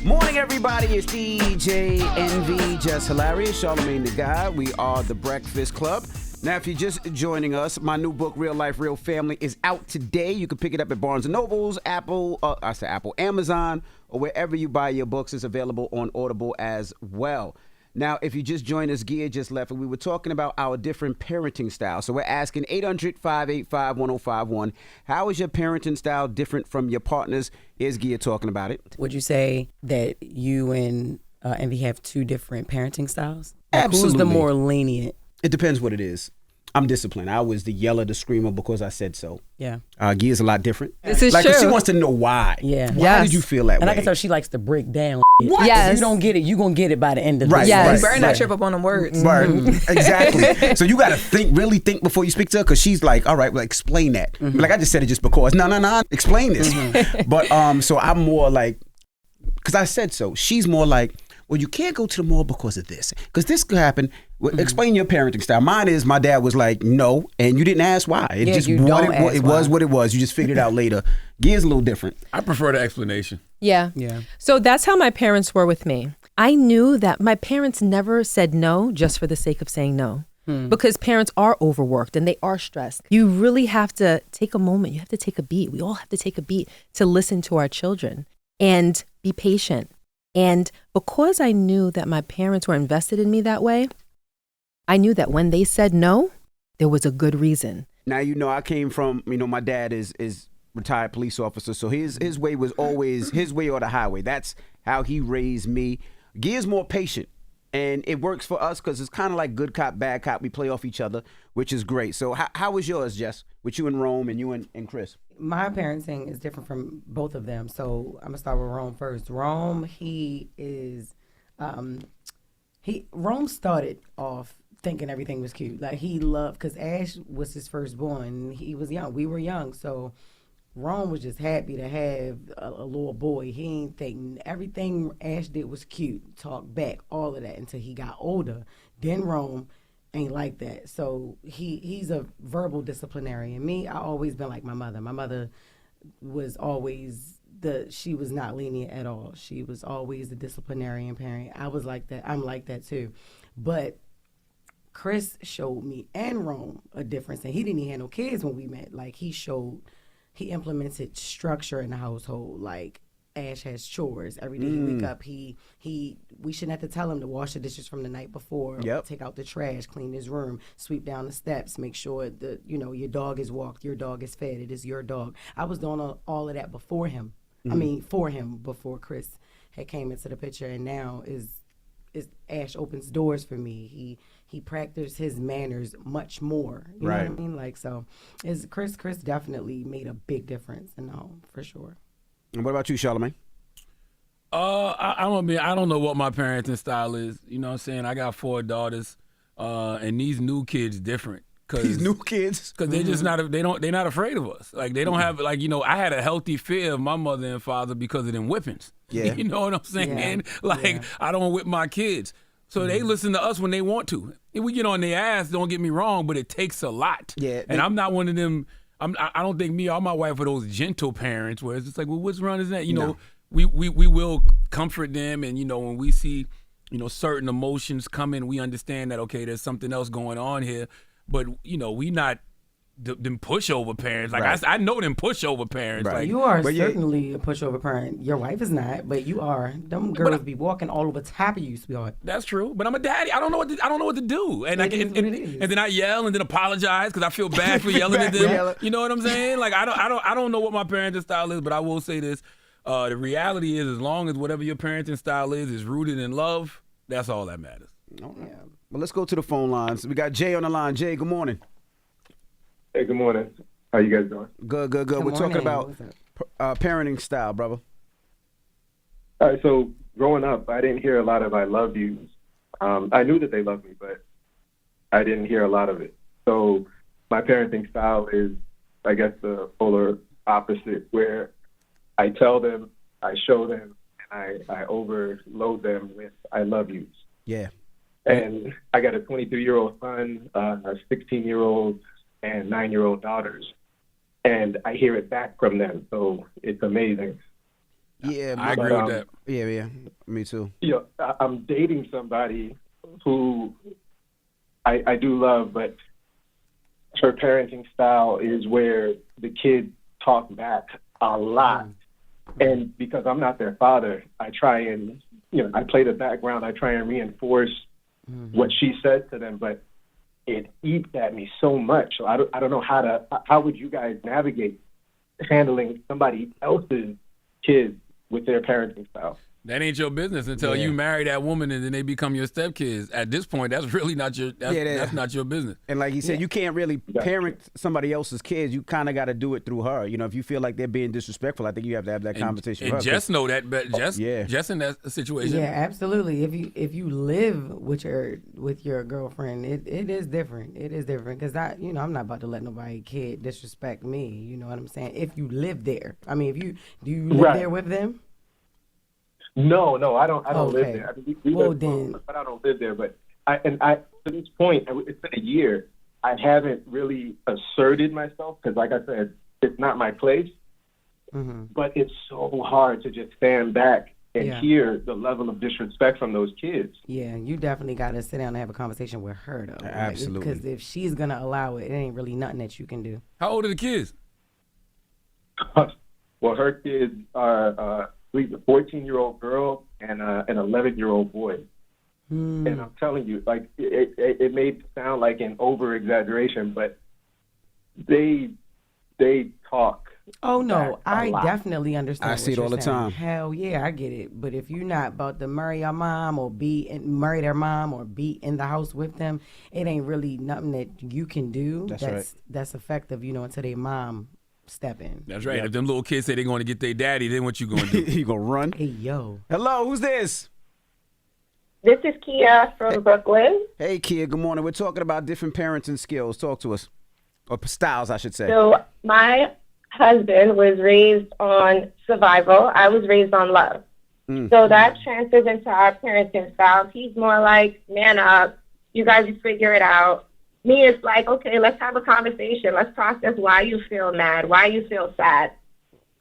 Morning, everybody. It's DJ NV, Jess Hilarious, Charlamagne the Guy. We are the Breakfast Club. Now, if you're just joining us, my new book, Real Life, Real Family, is out today. You can pick it up at Barnes & Noble's, Amazon, or wherever you buy your books. It's available on Audible as well. Now, if you just joined us, Gia just left, and we were talking about our different parenting styles. So we're asking 800-585-1051, how is your parenting style different from your partner's? Here's Gia talking about it. Would you say that you and Envy have two different parenting styles? Absolutely. Who's the more lenient? It depends what it is. I'm disciplined. I was the yeller, the screamer because I said so. Yeah. Gia's a lot different. This is like, true. She wants to know why. Yeah. Why did you feel that way? And I can tell she likes to break down. What? Yes. If you don't get it, you going to get it by the end of the Right, day. Yes. right, Better not trip up on them words. Right. Exactly. So you got to really think before you speak to her, because she's like, all right, well, explain that. Mm-hmm. Like, I just said it just because. No, explain this. But so I'm more like, because I said so. She's more like, well, you can't go to the mall because of this. Because this could happen. Well, explain your parenting style. Mine is, my dad was like, no, and you didn't ask why. It Yeah, just you what don't it, ask it was what it was. You just figured it out later. Gia's a little different. I prefer the explanation. Yeah. Yeah. So that's how my parents were with me. I knew that my parents never said no just for the sake of saying no. Because parents are overworked and they are stressed. You really have to take a moment. You have to take a beat. We all have to take a beat to listen to our children and be patient. And because I knew that my parents were invested in me that way, I knew that when they said no, there was a good reason. Now, I came from, my dad is retired police officer, so his way was always his way or the highway. That's how he raised me. Gia's more patient, and it works for us because it's kind of like good cop, bad cop. We play off each other, which is great. So how was yours, Jess, with you and Rome and you and Chris? My parenting is different from both of them. So I'm going to start with Rome first. Rome, he is, Rome started off thinking everything was cute. Like, he loved, because Ash was his firstborn. He was young. We were young. So Rome was just happy to have a little boy. He ain't think everything Ash did was cute. Talk back, all of that until he got older. Then Rome ain't like that. So he's a verbal disciplinarian. Me, I always been like my mother. My mother was always she was not lenient at all. She was always the disciplinarian parent. I was like that. I'm like that too. But Chris showed me and Rome a difference, and he didn't even have no kids when we met. Like, he implemented structure in the household. Like, Ash has chores every day. He wake up. We shouldn't have to tell him to wash the dishes from the night before. Yep. Take out the trash, clean his room, sweep down the steps, make sure that your dog is walked, your dog is fed. It is your dog. I was doing all of that before him. For him, before Chris had came into the picture, and now is Ash opens doors for me. He practiced his manners much more. You know what I mean? Like, so is Chris definitely made a big difference in the home, for sure. And what about you, Charlamagne? I don't know what my parenting style is. You know what I'm saying? I got 4 daughters, and these new kids different. These new kids? Because they're just not, they're not afraid of us. Like, they don't have, I had a healthy fear of my mother and father because of them whippings. Yeah. You know what I'm saying? Yeah. I don't whip my kids. So they listen to us when they want to. And we get on their ass, don't get me wrong, but it takes a lot. Yeah. And I'm not one of them, I don't think me or my wife are those gentle parents where it's just like, well, what's wrong is that? No. We will comfort them, and, when we see, certain emotions come in, we understand that, okay, there's something else going on here. But, we not them pushover parents. Like, Right. I know them pushover parents. Right. Like, You are certainly a pushover parent. Your wife is not, but you are. Them girls be walking all over top of you, sweetheart. That's true, but I'm a daddy. I don't know what to do, and It is what it is. and then I yell and then apologize because I feel bad for yelling at them. You know what I'm saying? Like, I don't know what my parenting style is, but I will say this: the reality is, as long as whatever your parenting style is rooted in love, that's all that matters. All right. Well, let's go to the phone lines. We got Jay on the line. Jay, good morning. Hey, good morning. How you guys doing? Good. We're talking about parenting style, brother. All right, so growing up, I didn't hear a lot of I love yous. I knew that they loved me, but I didn't hear a lot of it. So my parenting style is, I guess, the polar opposite, where I tell them, I show them, and I overload them with I love yous. Yeah. And I got a 22-year-old son, a 16-year-old, and 9-year-old daughters. And I hear it back from them, so it's amazing. Yeah, I agree with that. Yeah, me too. I'm dating somebody who I do love, but her parenting style is where the kids talk back a lot. And because I'm not their father, I try and, I play the background. I try and reinforce what she says to them, but it eats at me so much. So I don't know how would you guys navigate handling somebody else's kids with their parenting style? That ain't your business until you marry that woman and then they become your stepkids. At this point, that's really not your that's not your business. And like you said, you can't really parent somebody else's kids. You kind of got to do it through her. If you feel like they're being disrespectful, I think you have to have that conversation with her. Jess know that, but Jess in that situation. Yeah, absolutely. If you live with your girlfriend, it is different. It is different because I'm not about to let nobody kid disrespect me. You know what I'm saying? If you live there, I mean, do you live there with them? No, I don't live there. I mean, we live then, but I don't live there. But I to this point, it's been a year. I haven't really asserted myself because, like I said, it's not my place. But it's so hard to just stand back and hear the level of disrespect from those kids. Yeah, you definitely got to sit down and have a conversation with her, though. Absolutely. Because if she's gonna allow it, it ain't really nothing that you can do. How old are the kids? Well, her kids are. A 14-year-old girl and an 11-year-old boy. And I'm telling you, like, it may sound like an over-exaggeration, but they talk. Oh, no, I definitely understand. I see it all the time. Hell yeah, I get it. But if you're not about to marry your mom or marry their mom or be in the house with them, it ain't really nothing that you can do that's effective, until their mom step in. That's right. Yep. If them little kids say they're going to get their daddy, then what you going to do? You going to run? Hey, yo. Hello, who's this? This is Kia from Brooklyn. Hey, Kia, good morning. We're talking about different parenting skills. Talk to us. Or styles, I should say. So my husband was raised on survival. I was raised on love. So that transfers into our parenting styles. He's more like, man up. You guys just figure it out. Me, it's like, okay, let's have a conversation. Let's process why you feel mad, why you feel sad.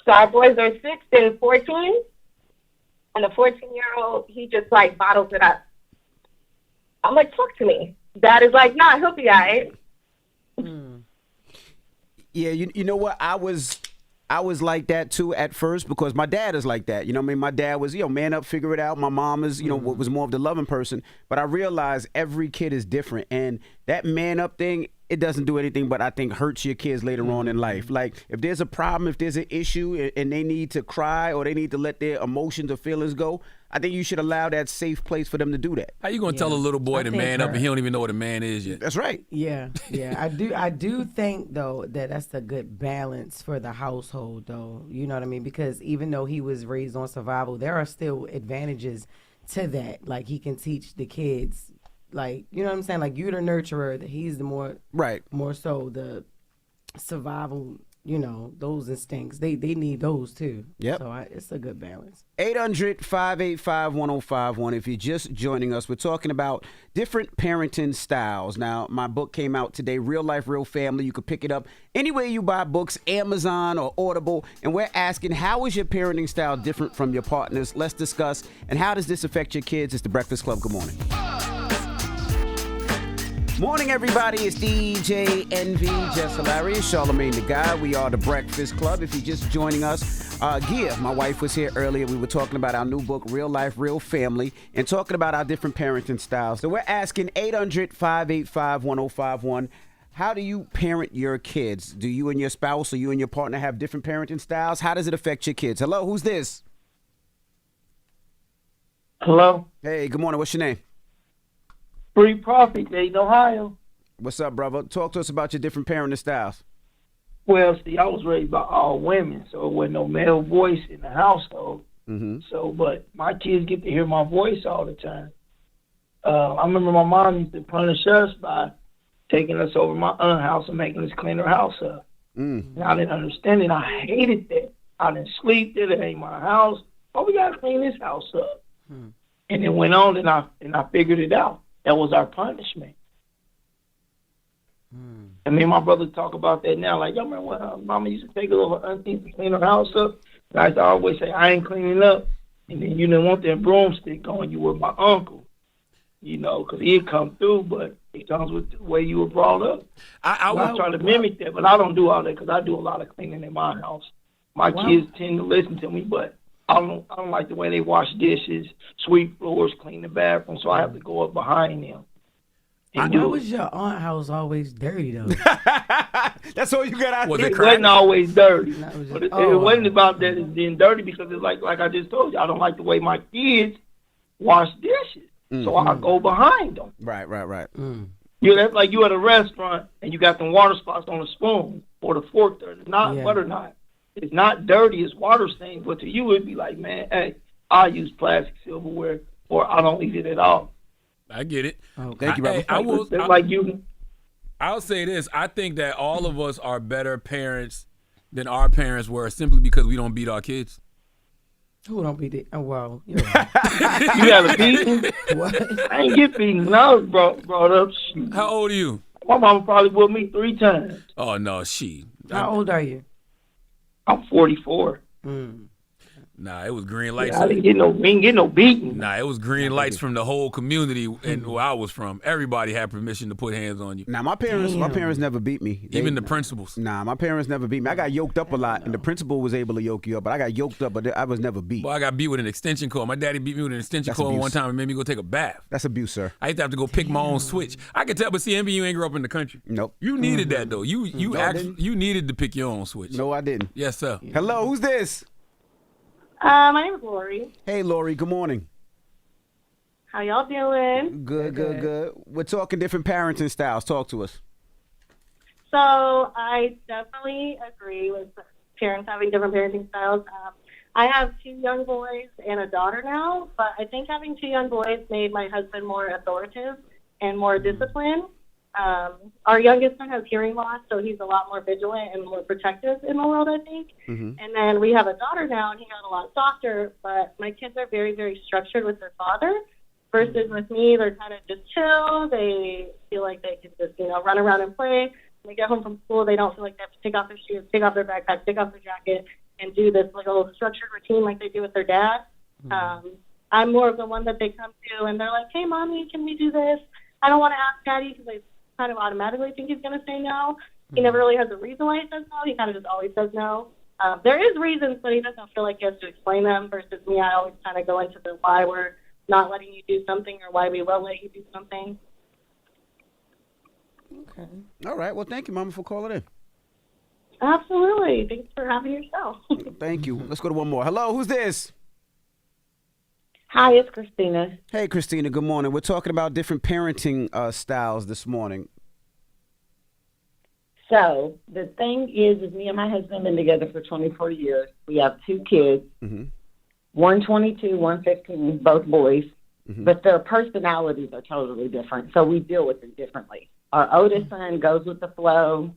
So our boys are 6 and 14, and the 14-year-old, he just, like, bottles it up. I'm like, talk to me. Dad is like, nah, he'll be all right. Yeah, you know what? I was like that too at first because my dad is like that. My dad was, man up, figure it out. My mom is, was more of the loving person. But I realized every kid is different. And that man up thing, it doesn't do anything but I think hurts your kids later on in life. Like if there's a problem, if there's an issue and they need to cry or they need to let their emotions or feelings go, I think you should allow that safe place for them to do that. How you gonna tell a little boy to man up and he don't even know what a man is yet? That's right. Yeah. I do think though that's a good balance for the household though. You know what I mean? Because even though he was raised on survival, there are still advantages to that. Like he can teach the kids, like, you know what I'm saying? Like you're the nurturer, that he's the more so the survival. Those instincts, they need those too. Yep. So it's a good balance. 800-585-1051. If you're just joining us, we're talking about different parenting styles. Now, my book came out today, Real Life, Real Family. You could pick it up anywhere you buy books, Amazon or Audible. And we're asking, how is your parenting style different from your partner's? Let's discuss. And how does this affect your kids? It's The Breakfast Club. Good morning. Morning, everybody. It's DJ NV, Jess Hilarious, Charlamagne the Guy. We are The Breakfast Club. If you're just joining us, Gia, my wife, was here earlier. We were talking about our new book, Real Life, Real Family, and talking about our different parenting styles. So we're asking 800-585-1051, how do you parent your kids? Do you and your spouse or you and your partner have different parenting styles? How does it affect your kids? Hello, who's this? Hello? Hey, good morning. What's your name? Free Prophet, Dayton, Ohio. What's up, brother? Talk to us about your different parenting styles. Well, see, I was raised by all women, so there wasn't no male voice in the household. So, but my kids get to hear my voice all the time. I remember my mom used to punish us by taking us over my aunt's house and making us clean her house up. And I didn't understand it. I hated that. I didn't sleep there. It ain't my house. Oh, we got to clean this house up. And it went on, and I figured it out. That was our punishment. And me and my brother talk about that now. Like, y'all remember when Mama used to take her over auntie to clean her house up? I always say, I ain't cleaning up. And then you didn't want that broomstick on you with my uncle, you know, because he'd come through, but it comes with the way you were brought up. I try to mimic that, but I don't do all that because I do a lot of cleaning in my house. My kids tend to listen to me, but I don't like the way they wash dishes, sweep floors, clean the bathroom, so I have to go up behind them. Why was your aunt house always dirty, though? That's all you got out there. It wasn't always dirty. But it wasn't about that it's being dirty because it's like I just told you, I don't like the way my kids wash dishes. So I go behind them. Right. That's like you at a restaurant and you got them water spots on the spoon or the fork there. It's not butter not. It's not dirty, it's water stains. But to you, it'd be like, man, hey, I use plastic silverware or I don't eat it at all. I get it. Thank you, brother. I'll say this. I think that all of us are better parents than our parents were simply because we don't beat our kids. Who don't beat it? Oh, well, you're right. You got a beating? What? I ain't get beaten. I was brought up. Shoot. How old are you? My mama probably whipped me 3 times. Oh, no, How old are you? I'm 44. Nah, it was green lights. Yeah, we didn't get no beating. Nah, it was green lights from the whole community and where I was from. Everybody had permission to put hands on you. Nah, my parents never beat me. Even the principals. Nah, my parents never beat me. I got yoked up a lot, and the principal was able to yoke you up, but I got yoked up, but I was never beat. Well, I got beat with an extension cord. My daddy beat me with an extension cord one time and made me go take a bath. That's abuse, sir. I used to have to go pick my own switch. I could tell, but see, Envy, you ain't grew up in the country. Nope. You needed that, though. You needed to pick your own switch. No, I didn't. Yes, sir. Hello, who's this? My name is Lori. Hey, Lori, good morning. How y'all doing? Good. We're talking different parenting styles. Talk to us. So I definitely agree with parents having different parenting styles. I have 2 young boys and a daughter now, but I think having 2 young boys made my husband more authoritative and more disciplined. Our youngest son has hearing loss, so he's a lot more vigilant and more protective in the world, I think. And then we have a daughter now, and he got a lot softer, but my kids are very, very structured with their father versus with me. They're kind of just chill. They feel like they can just, run around and play. When they get home from school, they don't feel like they have to take off their shoes, take off their backpack, take off their jacket, and do this like a little structured routine like they do with their dad. I'm more of the one that they come to, and they're like, hey, Mommy, can we do this? I don't want to ask Daddy because I kind of automatically think he's going to say no. He never really has a reason why he says no. He kind of just always says no. There is reasons, but he doesn't feel like he has to explain them versus me. I always kind of go into the why we're not letting you do something or why we will let you do something. Okay. All right. Well, thank you, Mama, for calling in. Absolutely. Thanks for having your show. Thank you. Let's go to one more. Hello, who's this? Hi, it's Christina. Hey, Christina, good morning. We're talking about different parenting styles this morning. So the thing is me and my husband have been together for 24 years. We have 2 kids, one 22, one 15, both boys, but their personalities are totally different, so we deal with it differently. Our oldest son goes with the flow.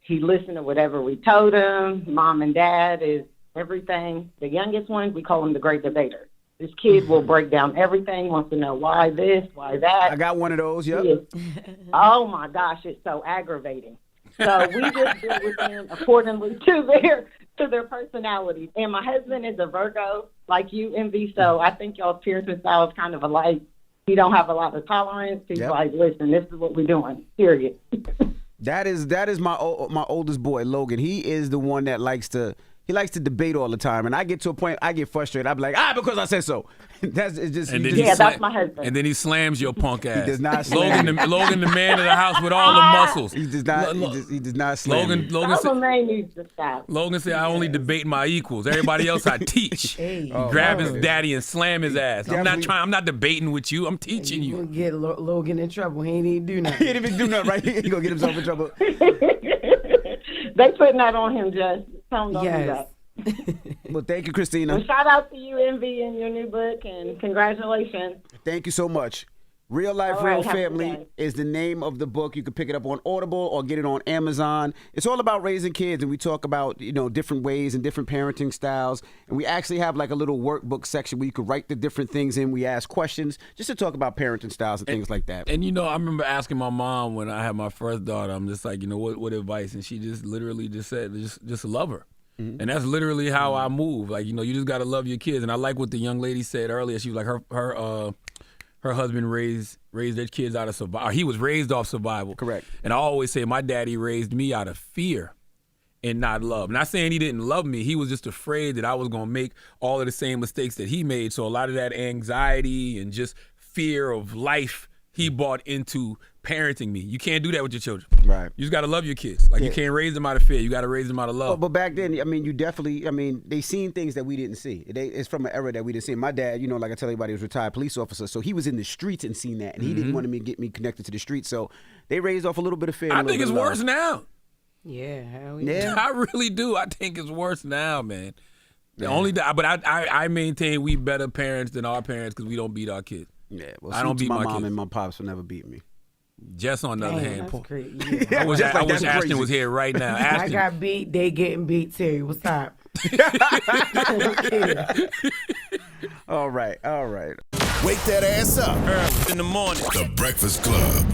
He listened to whatever we told him. Mom and Dad is everything. The youngest one, we call him the great debater. This kid will break down everything, wants to know why this, why that. I got one of those, yep. Oh, my gosh, it's so aggravating. So we just deal with them accordingly to their personalities. And my husband is a Virgo, like you, Envy, so I think y'all's parenting style is kind of alike. He don't have a lot of tolerance. He's like, listen, this is what we're doing, period. That is my oldest boy, Logan. He is the one that likes to debate all the time, and I get to a point I get frustrated. I be like, because I said so. That's my husband. And then he slams your punk ass. He does not slam. Logan, the man of the house with all the muscles. He does not. He does not slam. Charlamagne needs to stop. Logan said, "I only debate my equals. Everybody else I teach." He grab his daddy and slam his ass. I'm not debating with you. I'm teaching you. Gonna get Logan in trouble. He ain't even do nothing. He ain't even do nothing, right? He gonna get himself in trouble. They putting that on him, Jess. Tell him don't do that. Well, thank you, Christina. Well, shout out to you, Envy, and your new book, and congratulations. Thank you so much. Real Life, Real Family is the name of the book. You can pick it up on Audible or get it on Amazon. It's all about raising kids, and we talk about, different ways and different parenting styles. And we actually have like a little workbook section where you can write the different things in. We ask questions just to talk about parenting styles and things like that. And, I remember asking my mom when I had my first daughter, I'm just like, what advice? And she just literally just said, just love her. And that's literally how I move. Like, you just got to love your kids. And I like what the young lady said earlier. She was like, her husband raised their kids out of survival. He was raised off survival. Correct. And I always say my daddy raised me out of fear and not love. Not saying he didn't love me. He was just afraid that I was going to make all of the same mistakes that he made. So a lot of that anxiety and just fear of life he brought into parenting me. You can't do that with your children. Right. You just got to love your kids. Like, you can't raise them out of fear. You got to raise them out of love. But back then, you definitely, they seen things that we didn't see. It's from an era that we didn't see. My dad, like I tell everybody, was a retired police officer, so he was in the streets and seen that, and he didn't want to get me connected to the streets, so they raised off a little bit of fear. I think it's worse now. Yeah, hell yeah. I really do. I think it's worse now, man. But I maintain we better parents than our parents because we don't beat our kids. Yeah, well, I don't beat my my mom kids. and my pops will never beat me. Jess, on the other hand, Yeah. I wish Ashton was here right now. Ashton. I got beat. They getting beat too. What's up? All right. Wake that ass up Early in the morning. The Breakfast Club.